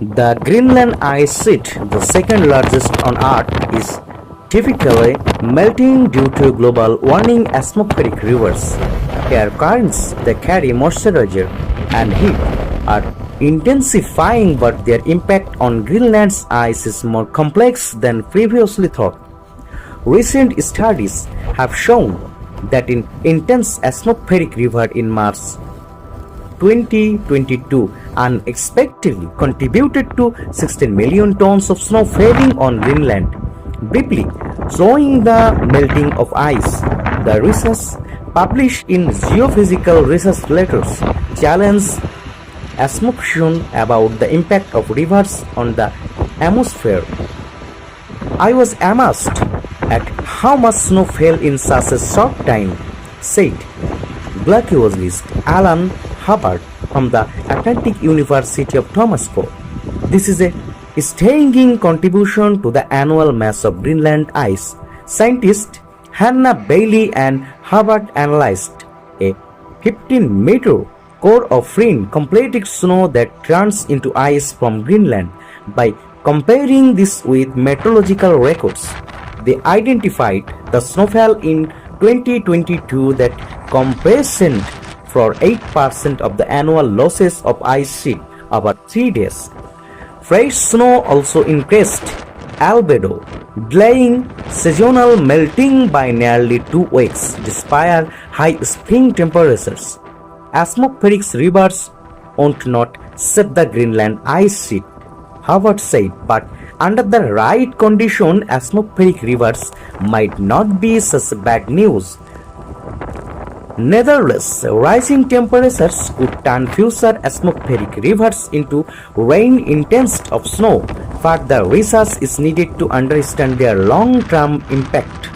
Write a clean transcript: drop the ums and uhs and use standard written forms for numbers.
The Greenland ice sheet, the second largest on Earth, is typically melting due to global warming. Atmospheric rivers, air currents that carry moisture and heat, are intensifying, but their impact on Greenland's ice is more complex than previously thought. Recent studies have shown that an intense atmospheric river in March 2022 unexpectedly contributed to 16 million tons of snow falling on Greenland, briefly showing the melting of ice. The research published in Geophysical Research Letters challenge assumption about the impact of rivers on the atmosphere. I was amazed at how much snow fell in such a short time, said glaciologist Alan Hubbard from the Atlantic University of Toronto. This is a staggering contribution to the annual mass of Greenland ice. Scientists Hannah Bailey and Hubbard analyzed a 15-meter core of fine compacted snow that turns into ice from Greenland. By comparing this with meteorological records, they identified the snowfall in 2022 that compensated for 8% of the annual losses of ice sheet over 3 days. Fresh snow also increased albedo, delaying seasonal melting by nearly 2 weeks despite high spring temperatures. Atmospheric rivers won't not save the Greenland ice sheet, Howard said, but under the right condition, atmospheric rivers might not be such bad news. Nevertheless, rising temperatures could turn future atmospheric rivers into rain instead of snow. Further research is needed to understand their long-term impact.